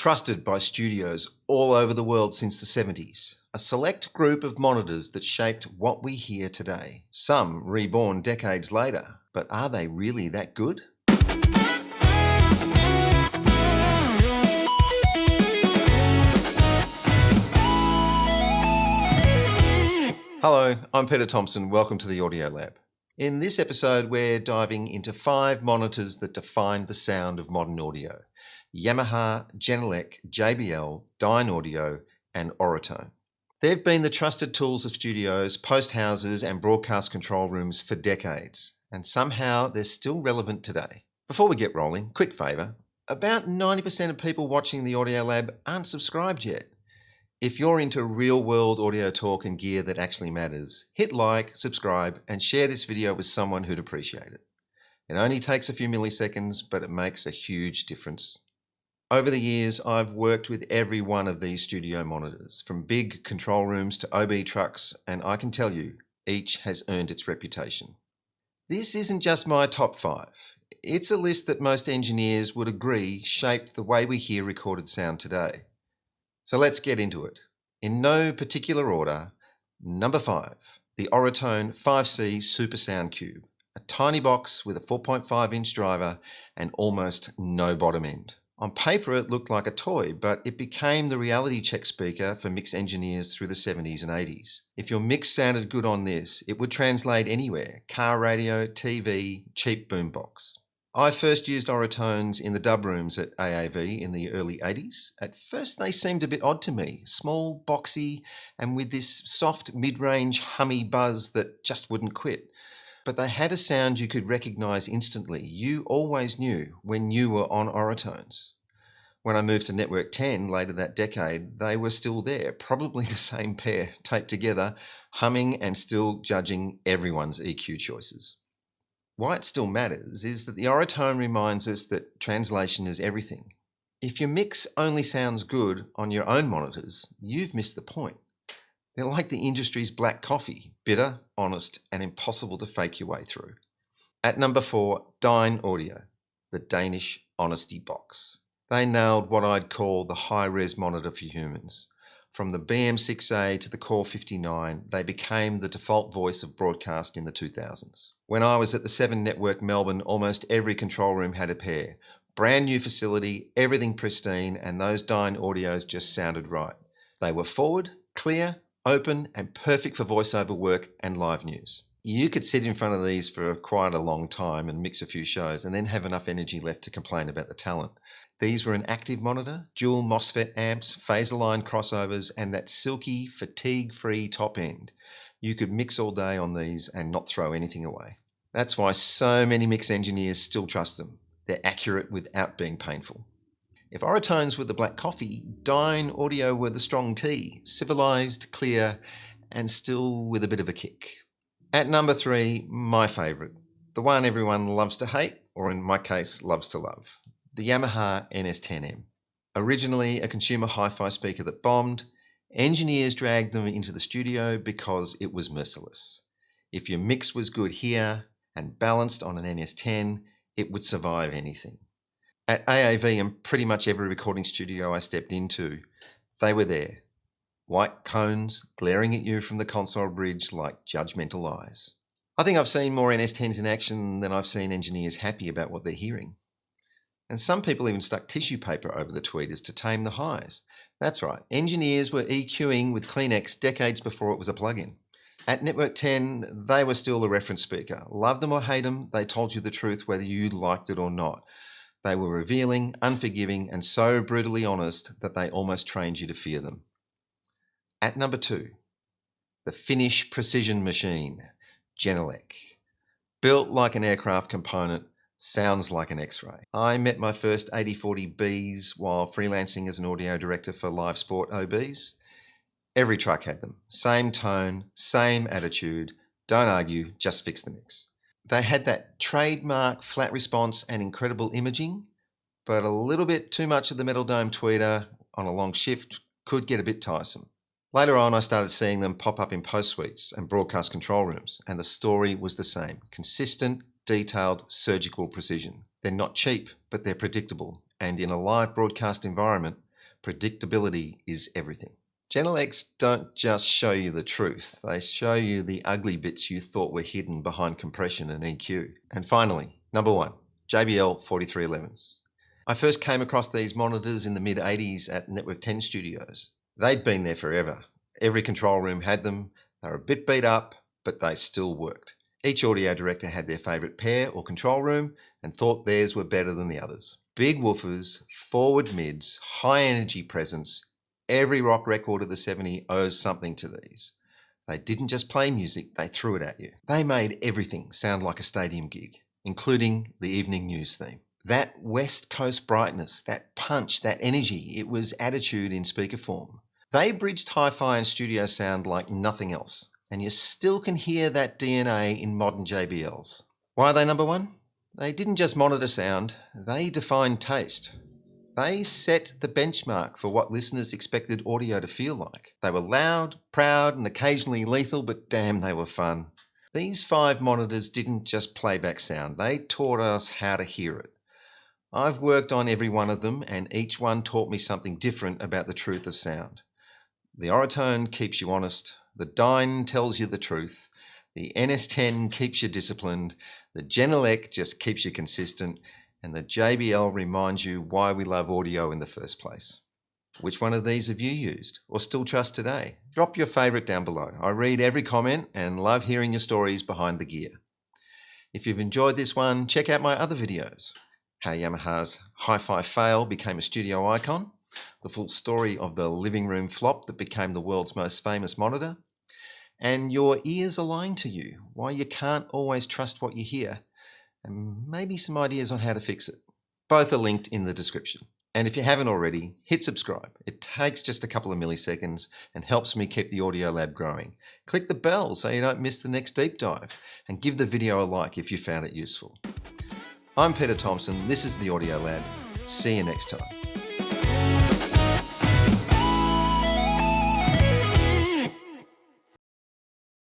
trusted by studios all over the world since the 70s. A select group of monitors that shaped what we hear today. Some reborn decades later, but are they really that good? Hello, I'm Peter Thompson. Welcome to the Audio Lab. In this episode, we're diving into 5 monitors that defined the sound of modern audio. Yamaha, Genelec, JBL, Dynaudio, and Auratone. They've been the trusted tools of studios, post houses, and broadcast control rooms for decades, and somehow they're still relevant today. Before we get rolling, quick favour, about 90% of people watching the Audio Lab aren't subscribed yet. If you're into real-world audio talk and gear that actually matters, hit like, subscribe, and share this video with someone who'd appreciate it. It only takes a few milliseconds, but it makes a huge difference. Over the years, I've worked with every one of these studio monitors, from big control rooms to OB trucks, and I can tell you, each has earned its reputation. This isn't just my top 5. It's a list that most engineers would agree shaped the way we hear recorded sound today. So let's get into it. In no particular order, number 5, the Auratone 5C Super Sound Cube, a tiny box with a 4.5-inch driver and almost no bottom end. On paper, it looked like a toy, but it became the reality check speaker for mix engineers through the 70s and 80s. If your mix sounded good on this, it would translate anywhere: car radio, TV, cheap boombox. I first used Auratones in the dub rooms at AAV in the early 80s. At first, they seemed a bit odd to me, small, boxy, and with this soft mid-range hummy buzz that just wouldn't quit. But they had a sound you could recognise instantly. You always knew when you were on Auratones. When I moved to Network 10 later that decade, they were still there, probably the same pair taped together, humming and still judging everyone's EQ choices. Why it still matters is that the Auratone reminds us that translation is everything. If your mix only sounds good on your own monitors, you've missed the point. They're like the industry's black coffee, bitter, honest, and impossible to fake your way through. At number 4, Dynaudio, the Danish honesty box. They nailed what I'd call the high-res monitor for humans. From the BM6A to the Core 59, they became the default voice of broadcast in the 2000s. When I was at the 7 Network Melbourne, almost every control room had a pair. Brand new facility, everything pristine, and those Dynaudios just sounded right. They were forward, clear, open, and perfect for voiceover work and live news. You could sit in front of these for quite a long time and mix a few shows and then have enough energy left to complain about the talent. These were an active monitor, dual MOSFET amps, phaser-line crossovers, and that silky, fatigue-free top end. You could mix all day on these and not throw anything away. That's why so many mix engineers still trust them. They're accurate without being painful. If Auratones were the black coffee, Dynaudio were the strong tea, civilised, clear, and still with a bit of a kick. At number 3, my favourite, the one everyone loves to hate, or in my case, loves to love, the Yamaha NS-10M. Originally a consumer hi-fi speaker that bombed, engineers dragged them into the studio because it was merciless. If your mix was good here and balanced on an NS-10, it would survive anything. At AAV and pretty much every recording studio I stepped into, they were there. White cones glaring at you from the console bridge like judgmental eyes. I think I've seen more NS-10s in action than I've seen engineers happy about what they're hearing. And some people even stuck tissue paper over the tweeters to tame the highs. That's right, engineers were EQing with Kleenex decades before it was a plug-in. At Network 10, they were still the reference speaker. Love them or hate them, they told you the truth whether you liked it or not. They were revealing, unforgiving, and so brutally honest that they almost trained you to fear them. At number 2, the Finnish precision machine, Genelec. Built like an aircraft component, sounds like an X-ray. I met my first 8040Bs while freelancing as an audio director for live sport OBs. Every truck had them. Same tone, same attitude. Don't argue, just fix the mix. They had that trademark flat response and incredible imaging, but a little bit too much of the metal dome tweeter on a long shift could get a bit tiresome. Later on, I started seeing them pop up in post suites and broadcast control rooms, and the story was the same. Consistent, detailed, surgical precision. They're not cheap, but they're predictable, and in a live broadcast environment, Predictability is everything. Genelecs don't just show you the truth, they show you the ugly bits you thought were hidden behind compression and EQ. And finally, number 1, JBL 4311s. I first came across these monitors in the mid-80s at Network 10 Studios. They'd been there forever. Every control room had them. They were a bit beat up, but they still worked. Each audio director had their favourite pair or control room and thought theirs were better than the others. Big woofers, forward mids, high energy presence. Every rock record of the 70s owes something to these. They didn't just play music, they threw it at you. They made everything sound like a stadium gig, including the evening news theme. That West Coast brightness, that punch, that energy, it was attitude in speaker form. They bridged hi-fi and studio sound like nothing else, and you still can hear that DNA in modern JBLs. Why are they number 1? They didn't just monitor sound, they defined taste. They set the benchmark for what listeners expected audio to feel like. They were loud, proud, and occasionally lethal, but damn, they were fun. These 5 monitors didn't just play back sound, they taught us how to hear it. I've worked on every one of them, and each one taught me something different about the truth of sound. The Auratone keeps you honest, the Dyn tells you the truth, the NS-10 keeps you disciplined, the Genelec just keeps you consistent, and the JBL reminds you why we love audio in the first place. Which one of these have you used or still trust today? Drop your favourite down below. I read every comment and love hearing your stories behind the gear. If you've enjoyed this one, check out my other videos. How Yamaha's hi-fi fail became a studio icon, the full story of the living room flop that became the world's most famous monitor, and your ears are lying to you, why you can't always trust what you hear, and maybe some ideas on how to fix it. Both are linked in the description. And if you haven't already, hit subscribe. It takes just a couple of milliseconds and helps me keep the Audio Lab growing. Click the bell so you don't miss the next deep dive, and give the video a like if you found it useful. I'm Peter Thompson, this is the Audio Lab. See you next time.